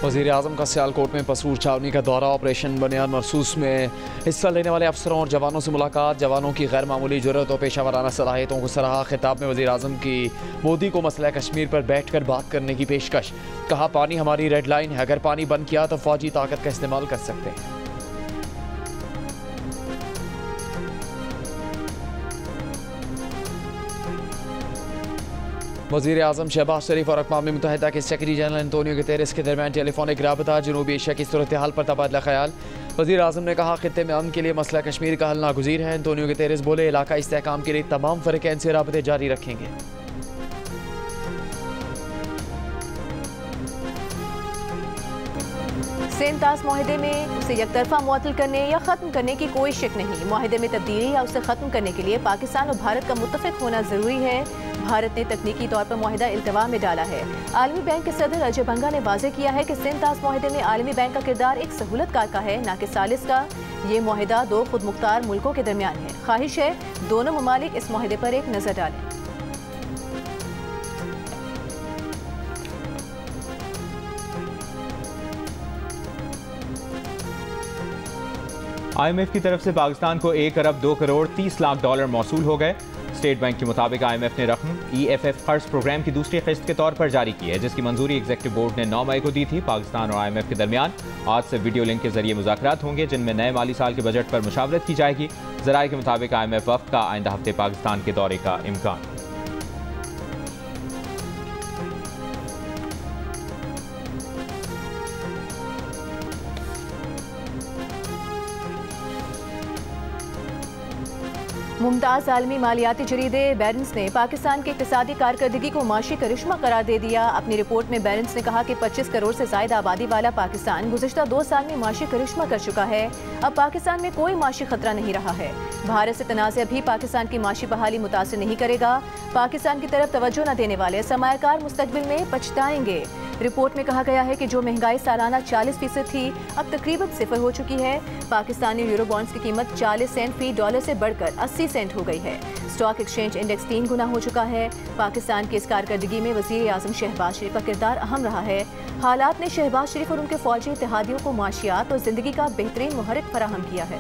वज़ीर-ए-आज़म का सियालकोट में पसूर छावनी का दौरा, ऑपरेशन बुनियाद मरसूस में हिस्सा लेने वाले अफसरों और जवानों से मुलाकात, जवानों की गैर मामूली जुर्रत और पेशा वराना सलाहियतों को सराहा। खिताब में वज़ीर-ए-आज़म की मोदी को मसला कश्मीर पर बैठ कर बात करने की पेशकश। कहा, पानी हमारी रेड लाइन है, अगर पानी बंद किया तो फौजी ताकत का इस्तेमाल कर सकते हैं। वज़ीर-ए-आज़म शहबाज शरीफ और अक़वाम मुत्तहिदा के सेक्रेटरी जनरल एंटोनियो गुतेरेस के दरमियान टेलीफोनिक राबता, जनूबी एशिया की सूरत हाल पर तबादला ख्याल। वज़ीर-ए-आज़म ने कहा, खित्ते में अमन के लिए मसला कश्मीर का हल नागुज़ीर है। एंटोनियो गुतेरेस बोले, इलाका इस्तेहकाम के लिए तमाम फ़रीक़ैन से राबते जारी रखेंगे। सेंतास माहदे में उसे यकतरफा मुअत्तल करने या ख़त्म करने की कोई शक नहीं। माहदे में तब्दीली या उसे ख़त्म करने के लिए पाकिस्तान और भारत का मुत्तफ़िक होना ज़रूरी है। भारत ने तकनीकी तौर पर माहिदा इल्तवा में डाला है। आलमी बैंक के सदर अजय बंगा ने वाज़ेह किया है कि सेंतास माहदे में आलमी बैंक का किरदार एक सहूलतकार का है, न कि सालिस का। ये माहिदा दो खुद मुख्तार मुल्कों के दरमियान है। ख्वाहिश है दोनों ममालिक इस माहिदे पर एक नज़र डालें। IMF की तरफ से पाकिस्तान को 1 अरब 2 करोड़ 30 लाख डॉलर मौसूल हो गए। स्टेट बैंक के मुताबिक IMF ने रकम EFF कर्ज प्रोग्राम की दूसरी किस्त के तौर पर जारी की है, जिसकी मंजूरी एग्जीक्यूटिव बोर्ड ने 9 मई को दी थी। पाकिस्तान और IMF के दरमियान आज से वीडियो लिंक के जरिए मुज़ाकरात होंगे, जिनमें नए माली साल के बजट पर मुशावरत की जाएगी। ज़राए के मुताबिक IMF वफ़द का आइंदा हफ्ते पाकिस्तान के दौरे का इम्कान। मुमताज़ आलमी मालियाती जरीदे बैरेंस ने पाकिस्तान की इक़्तिसादी कारकर्दगी को माशी करिश्मा करार दे दिया। अपनी रिपोर्ट में बैरेंस ने कहा कि 25 करोड़ से ज़ायद आबादी वाला पाकिस्तान गुज़िश्ता 2 साल में माशी करिश्मा कर चुका है। अब पाकिस्तान में कोई माशी खतरा नहीं रहा है। भारत से तनाज़ा भी पाकिस्तान की माशी बहाली मुतासिर नहीं करेगा। पाकिस्तान की तरफ तवज्जो न देने वाले सरमायाकार मुस्तक़बिल में पछताएंगे। रिपोर्ट में कहा गया है कि जो महंगाई सालाना 40% थी, अब तकरीबन 0 हो चुकी है। पाकिस्तानी यूरो बॉन्ड्स की कीमत 40 सेंट फी डॉलर से बढ़कर 80 सेंट हो गई है। स्टॉक एक्सचेंज इंडेक्स 3 गुना हो चुका है। पाकिस्तान की इस कारकर्दगी में वज़ीर-ए-आज़म शहबाज शरीफ का किरदार अहम रहा है। हालात ने शहबाज शरीफ और उनके फौजी इत्तेहादियों को माशियात और जिंदगी का बेहतरीन मुहर्रिक फराहम किया है।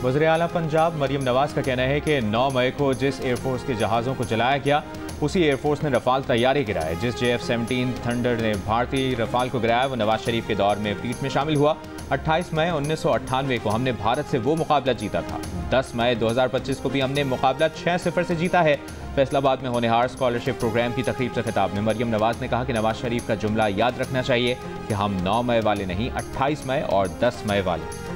वज़ीर आला पंजाब मरियम नवाज का कहना है कि 9 मई को जिस एयरफोर्स के जहाज़ों को जलाया गया, उसी एयरफोर्स ने रफाल तैयारी गिराए। जिस JF-17 थंडर ने भारतीय रफाल को गिराया, वो नवाज शरीफ के दौर में फ्लीट में शामिल हुआ। 28 मई 1998 को हमने भारत से वो मुकाबला जीता था। 10 मई 2025 को भी हमने मुकाबला 6-0 से जीता है। फैसलाबाद में होनहार स्कॉलरशिप प्रोग्राम की तकरीब से खिताब में मरियम नवाज ने कहा कि नवाज शरीफ का जुमला याद रखना चाहिए कि हम 9 मई वाले नहीं, 28 मई और 10 मई वाले।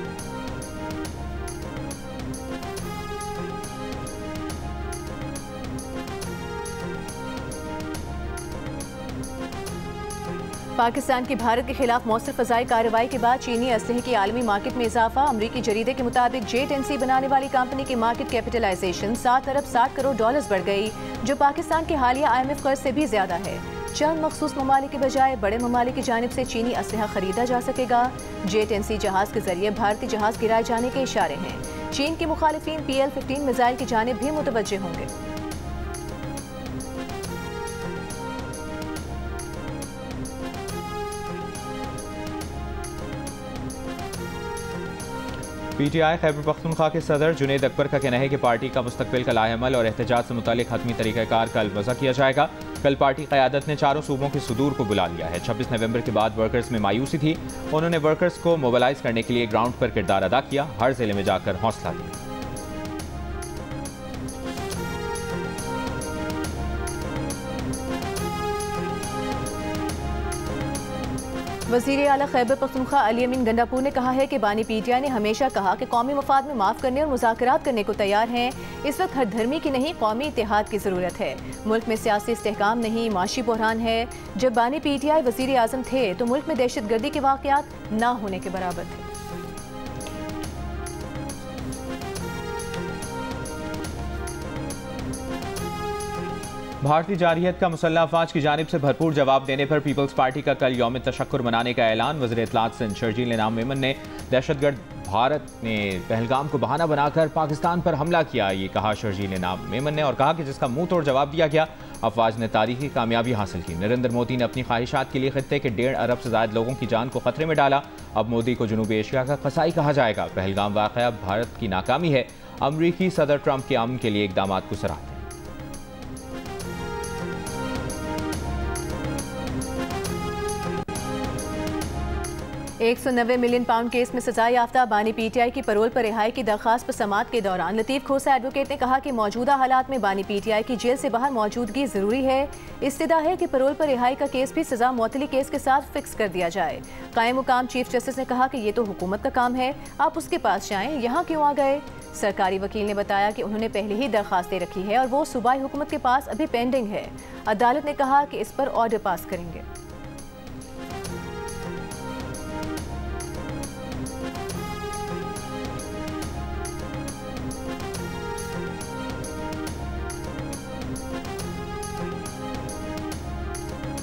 पाकिस्तान की भारत के खिलाफ मौसर फ़ज़ाई कार्रवाई के बाद चीनी असलहे की आलमी मार्केट में इजाफा। अमरीकी जरीदे के मुताबिक J10C बनाने वाली कंपनी की मार्केट कैपिटलाइजेशन 7 अरब 60 करोड़ डॉलर्स बढ़ गई, जो पाकिस्तान के हालिया IMF कर्ज से भी ज्यादा है। चंद मखसूस ममालिक के बजाय बड़े ममालिक की जानिब से चीनी असलहा खरीदा जा सकेगा। J10C जहाज के जरिए भारतीय जहाज गिराए जाने के इशारे हैं। चीन के मुखालिफिन PL-15 मिसाइल की जानिब भी मुतवज्जे होंगे। PTI खैबर पख्तूनख्वा के सदर जुनेद अकबर का कहना है कि पार्टी का मुस्तकबिल का लाहेमल और एहतजाज से मुतालिक हतमी तरीक़ाकार कल वज़ा किया जाएगा। कल पार्टी क़यादत ने चारों सूबों के सुदूर को बुला लिया है। 26 नवंबर के बाद वर्कर्स में मायूसी थी। उन्होंने वर्कर्स को मोबिलाइज करने के लिए ग्राउंड पर किरदार अदा किया, हर जिले में जाकर हौसला दिया। वज़ीर आला खैबर पख्तूनख्वा अली अमीन गंडापुर ने कहा है कि बानी PTI ने हमेशा कहा कि कौमी मफाद में माफ़ करने और मुज़ाकरात करने को तैयार हैं। इस वक्त हर धर्मी की नहीं, कौमी इत्तेहाद की ज़रूरत है। मुल्क में सियासी इस्तेहकाम नहीं, माशी बहरान है। जब बानी PTI वज़ीर-ए-आज़म थे तो मुल्क में दहशत गर्दी के वाक़यात ना होने के बराबर थे। भारतीय जारहियत का मुसल्लह अफवाज की जानिब से भरपूर जवाब देने पर पीपल्स पार्टी का कल यौम तशक्कुर मनाने का ऐलान। वज़ीर इत्तलात सिंध शर्जील इनाम मेमन ने दहशतगर्द भारत ने पहलगाम को बहाना बनाकर पाकिस्तान पर हमला किया, ये कहा शर्जील नाम मेमन ने, और कहा कि जिसका मुंह तोड़ जवाब दिया गया। अफवाज ने तारीखी कामयाबी हासिल की। नरेंद्र मोदी ने अपनी ख्वाहिशात के लिए खत्ते के 1.5 अरब से ज़ायद लोगों की जान को खतरे में डाला। अब मोदी को जनूबी एशिया का कसाई कहा जाएगा। पहलगाम वाक़या भारत की नाकामी है। अमरीकी सदर ट्रंप के अमन के लिए इक़दाम को सराहते हैं। 190 मिलियन पाउंड केस में सजा याफ्ता बानी पीटीआई की परोल पर रिहाई की दरखास्त पर समाअत के दौरान लतीफ खोसा एडवोकेट ने कहा कि मौजूदा हालात में बानी पीटीआई की जेल से बाहर मौजूदगी जरूरी है। इस्तदा है कि परोल पर रिहाई का केस भी सजा मुअत्तली केस के साथ फिक्स कर दिया जाए। कायम मुकाम चीफ जस्टिस ने कहा कि ये तो हुकूमत का काम है, आप उसके पास जाएं, यहाँ क्यों आ गए। सरकारी वकील ने बताया कि उन्होंने पहले ही दरखास्त दे रखी है और वो सूबाई हुकूमत के पास अभी पेंडिंग है। अदालत ने कहा कि इस पर ऑर्डर पास करेंगे।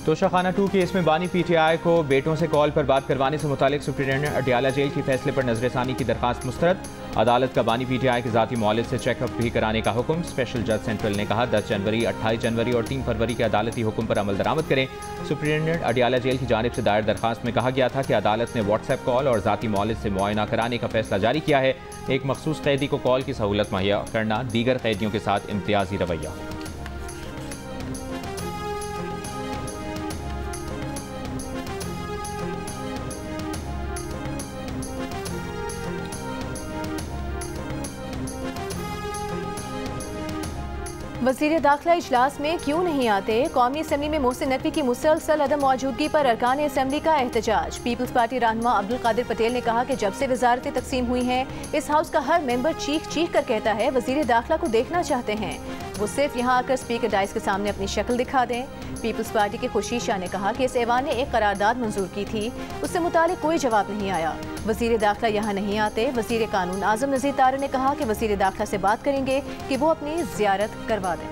तोशाखाना 2 केस में बानी पीटीआई को बेटों से कॉल पर बात करवाने से मुतालिक सुप्रीटेंडेंट अडियाला जेल के फैसले पर नजरसानी की दरखास्त मुस्तरद। अदालत का बानी पीटीआई के ज़ाती मौलिद से चेकअप भी कराने का हुक्म। स्पेशल जज सेंट्रल ने कहा 10 जनवरी, 28 जनवरी और 3 फरवरी के अदालती हुक्म पर अमल दरामद करें। सुप्रीटेंडेंट अडियाला जेल की जानिब से दायर दरखास्त में कहा गया था कि अदालत ने व्हाट्सएप कॉल और ज़ाती मौलिद से मुआयना कराने का फैसला जारी किया है। एक मखसूस कैदी को कॉल की सहूलत मुहैया करना दीगर कैदियों के साथ इम्तियाजी रवैया। वज़ीर दाखिला इजलास में क्यों नहीं आते? कौमी असम्बली में मोहसिन नकवी की मुसलसल अदम मौजूदगी पर अरकान असम्बली का एहतजाज। पीपल्स पार्टी रहनुमा अब्दुल कादिर पटेल ने कहा कि जब से वजारतें तकसीम हुई हैं, इस हाउस का हर मेंबर चीख चीख कर कहता है वज़ीर दाखिला को देखना चाहते हैं। वो सिर्फ यहाँ आकर स्पीकर डाइस के सामने अपनी शक्ल दिखा दें। पीपल्स पार्टी के खुर्शीद शाह ने कहा कि इस ऐवान ने एक करारदाद मंजूर की थी, उससे मुतालिक कोई जवाब नहीं आया। वज़ीर दाखिला यहाँ नहीं आते। वज़ीर कानून आज़म नज़ीर तारड़ ने कहा कि वज़ीर दाखिला से बात करेंगे कि वो अपनी ज़ियारत करवा दें।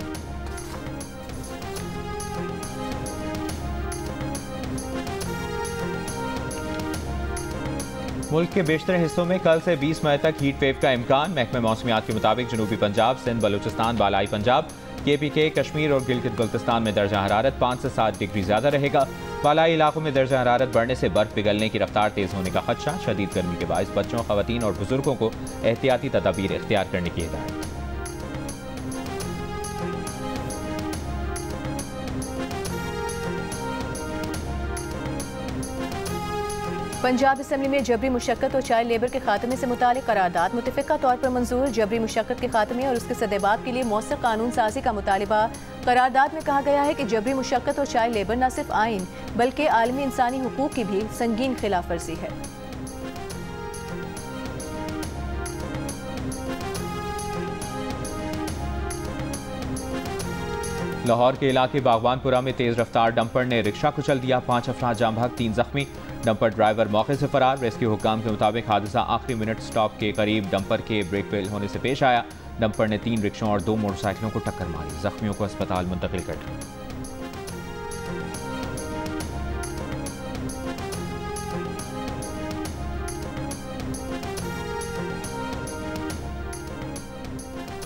मुल्क के बेशतर हिस्सों में कल से 20 मई तक हीट वेव का इम्कान। महकमे मौसमियात के मुताबिक जनूबी पंजाब, सिंध, बलूचिस्तान, बालाई पंजाब, KPK, कश्मीर और गिलगित बल्तिस्तान में दर्जा हरारत 5 से 7 डिग्री ज़्यादा रहेगा। बालाई इलाकों में दर्जा हरारत बढ़ने से बर्फ पिघलने की रफ्तार तेज़ होने का खदशा। शदीद गर्मी के बायस बच्चों, खवातीन और बुजुर्गों को एहतियाती तदाबीर इख्तियार करने की हिदायत। पंजाब असम्बली में जबरी मुशक्कत और चाइल्ड लेबर के खात्मे से मुतालिक करारदाद मुतफ़िका तौर पर मंजूर। जबरी मुशक्कत के खात्मे और उसके सदेबाब के लिए मौसर कानून साजी का मुतालिबा। करारदाद में कहा गया है कि जबरी मुशक्कत और चाइल्ड लेबर न सिर्फ आइन बल्कि आलमी इंसानी हुकूक की भी संगीन खिलाफ वर्जी है। लाहौर के इलाके बागवानपुरा में तेज रफ्तार डंपर ने रिक्शा कुचल दिया। 5 अफराद जाम भाग, 3 जख्मी। डंपर ड्राइवर मौके से फरार। रेस्क्यू हुक्काम के मुताबिक हादसा आखिरी मिनट स्टॉप के करीब डंपर के ब्रेक फेल होने से पेश आया। डंपर ने 3 रिक्शों और 2 मोटरसाइकिलों को टक्कर मारी। जख्मियों को अस्पताल मुंतकिल कर दिया।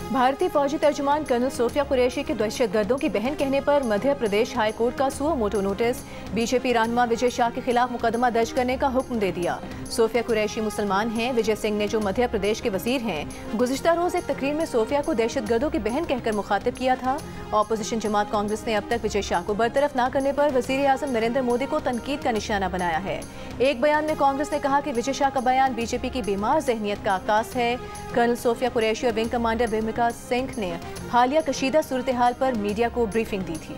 भारतीय फौजी तर्जुमान कर्नल सोफिया कुरैशी के दहशतगर्दों की बहन कहने पर मध्य प्रदेश हाई कोर्ट का सुओ मोटो नोटिस। बीजेपी रहनुमा विजय शाह के खिलाफ मुकदमा दर्ज करने का हुक्म दे दिया। सोफिया कुरैशी मुसलमान हैं। विजय सिंह ने, जो मध्य प्रदेश के वजीर हैं, गुज़िश्ता रोज एक तकरीर में सोफिया को दहशतगर्दों की बहन कहकर मुखातिब किया था। ऑपोजिशन जमात कांग्रेस ने अब तक विजय शाह को बरतरफ न करने पर वज़ीर आज़म नरेंद्र मोदी को तनकीद का निशाना बनाया है। एक बयान में कांग्रेस ने कहा कि विजय शाह का बयान बीजेपी की बीमार जहनीत का आकाश है। कर्नल सोफिया कुरैशी और विंग कमांडर भूमिका सिंह ने हालिया कशीदा सूरत हाल पर मीडिया को ब्रीफिंग दी थी।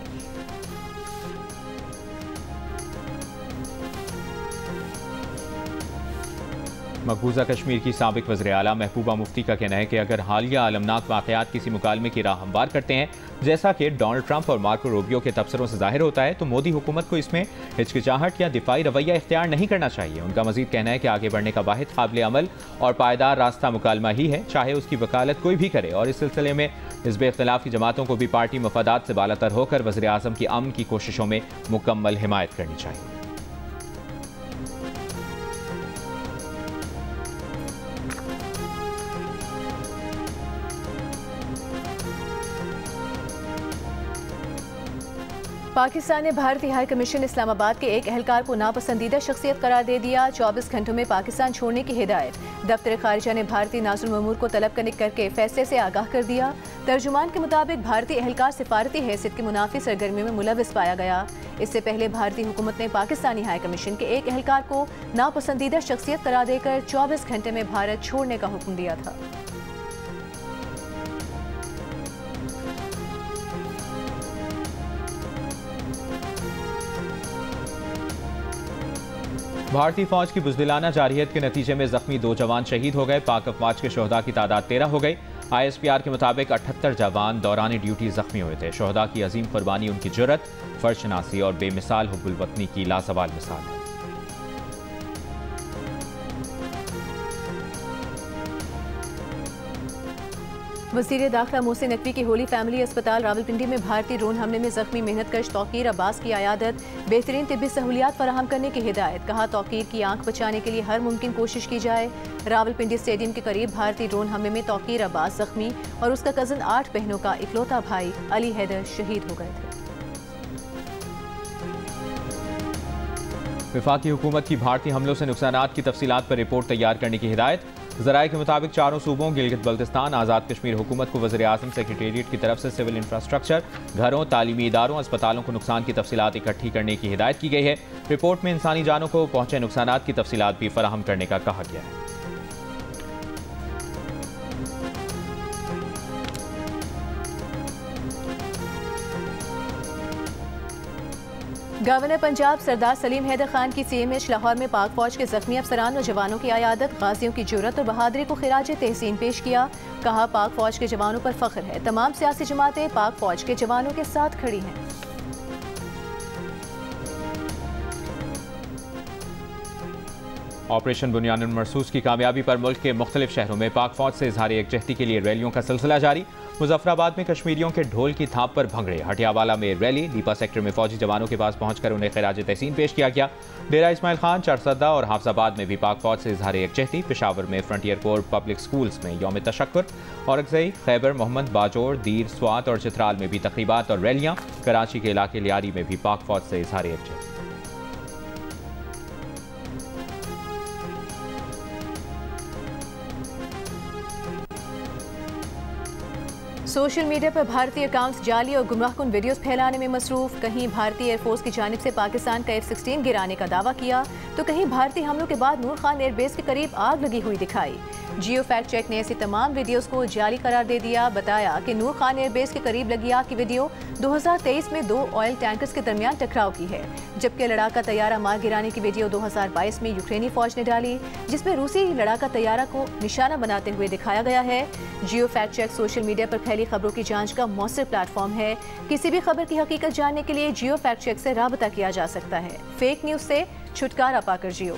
मकबूजा कश्मीर की साबिक वज़ीर आला महबूबा मुफ्ती का कहना है कि अगर हालिया आलमनाक वाक़यात किसी मुकालमे की राह हमवार करते हैं, जैसा कि डोनाल्ड ट्रंप और मार्को रूबियो के तबसरों से जाहिर होता है, तो मोदी हुकूमत को इसमें हिचकिचाहट या दिफाई रवैया इख्तियार नहीं करना चाहिए। उनका मजीद कहना है कि आगे बढ़ने का वाहिद काबिल अमल और पायदार रास्ता मुकालमा ही है, चाहे उसकी वकालत कोई भी करे। और इस सिलसिले में हिज़्ब इख्तिलाफ की जमातों को भी पार्टी मफादात से बालातर होकर वज़ीर आज़म की अमन की कोशिशों में मुकम्मल हिमायत करनी चाहिए। पाकिस्तान ने भारतीय हाई कमीशन इस्लामाबाद के एक एहलकार को नापसंदीदा शख्सियत करार दे दिया। 24 घंटों में पाकिस्तान छोड़ने की हिदायत। दफ्तर खारिजा ने भारतीय नाज़िल ममूर को तलब करके फैसले से आगाह कर दिया। तर्जुमान के मुताबिक भारतीय एहलकार सिफारती हैसियत की मुनाफी सरगर्मी में मुलविस पाया गया। इससे पहले भारतीय हुकूमत ने पाकिस्तानी हाई कमीशन के एक एहलकार को नापसंदीदा शख्सियत करार देकर 24 घंटे में भारत छोड़ने का हुक्म दिया था। भारतीय फौज की बुज़दिलाना जारहियत के नतीजे में जख्मी 2 जवान शहीद हो गए। पाक अफवाज के शोहदा की तादाद 13 हो गई। ISPR के मुताबिक 78 जवान दौरान ड्यूटी जख्मी हुए थे। शोहदा की अजीम कुर्बानी उनकी जुर्रत, फर्शनासी और बेमिसाल हुब्बुल वतनी की लासवाल मिसाल है। वज़ीर दाखिला मोहसिन नकवी की होली फैमिली अस्पताल रावलपिंडी में भारतीय ड्रोन हमले में जख्मी मेहनतकश तौकीर अब्बास की आयादत। बेहतरीन तिब्बी सहूलियात फराहम करने की हिदायत। कहा तौकीर की आंख बचाने के लिए हर मुमकिन कोशिश की जाए। रावलपिंडी स्टेडियम के करीब भारतीय ड्रोन हमले में तौकीर अब्बास जख्मी और उसका कज़न 8 बहनों का इकलौता भाई अली हैदर शहीद हो गए थे। वफाकी हुकूमत की भारतीय हमलों से नुकसानात की तफसीलात पर रिपोर्ट तैयार करने की हिदायत। ज़राए के मुताबिक चारों सूबों गिलगित बल्तिस्तान, आज़ाद कश्मीर हुकूमत को वज़ीर आज़म सेक्रेटेरिएट की तरफ से सिविल इंफ्रास्ट्रक्चर, घरों, तालीमी इदारों, अस्पतालों को नुकसान की तफसीलात इकट्ठी करने की हिदायत की गई है। रिपोर्ट में इंसानी जानों को पहुंचे नुकसानात की तफसीलात भी फराहम करने का कहा गया है। गवर्नर पंजाब सरदार सलीम हैदर खान की CMH लाहौर में पाक फौज के जख्मी अफसरान और जवानों की आयादत। गाजियों की जुर्रत और बहादुरी को खिराज तहसीन पेश किया। कहा पाक फौज के जवानों पर फख्र है। तमाम सियासी जमातें पाक फौज के जवानों के साथ खड़ी हैं। ऑपरेशन बुनियानुल मरसूस की कामयाबी पर मुल्क के मुख्तलिफ शहरों में पाक फौज से इजहार यकजहती के लिए रैलियों का सिलसिला जारी। मुजफ्फराबाद में कश्मीरियों के ढोल की थाप पर भंगड़े। हटियावाला में रैली। लीपा सेक्टर में फौजी जवानों के पास पहुंचकर उन्हें खिराज तहसीन पेश किया गया। डेरा इस्माइल खान, चरसद्दा और हाफजाबाद में भी पाक फौज से इजहार यकजहती। पेशावर में फ्रंटियर कोर पब्लिक स्कूल्स में यौम तशक्कुर। औरंगज़ई, खैबर मोहम्मद, बाजोड़, दीर, स्वात और चित्राल में भी तकरीबात और रैलियां। कराची के इलाके लियारी में भी पाक फौज से इजहार यकजहती। सोशल मीडिया पर भारतीय अकाउंट्स जाली और गुमराहकुन वीडियोस फैलाने में मसरूफ। कहीं भारतीय एयरफोर्स की जानिब से पाकिस्तान का F-16 गिराने का दावा किया तो कहीं भारतीय हमलों के बाद नूर खान एयरबेस के करीब आग लगी हुई दिखाई। जियो फैक्ट चेक ने ऐसी तमाम वीडियोस को जाली करार दे दिया। बताया कि नूर खान एयरबेस के करीब लगी आग की वीडियो 2023 में 2 ऑयल टैंकर्स के दरमियान टकराव की है, जबकि लड़ाका तैयारा मार गिराने की वीडियो 2022 में यूक्रेनी फौज ने डाली, जिसमें रूसी लड़ाका तैयारा को निशाना बनाते हुए दिखाया गया है। जियो फैक्ट चेक सोशल मीडिया पर फैली खबरों की जांच का मौसर प्लेटफॉर्म है। किसी भी खबर की हकीकत जानने के लिए जियो फैक्ट चेक से राबता किया जा सकता है। फेक न्यूज से छुटकारा पाकर जियो।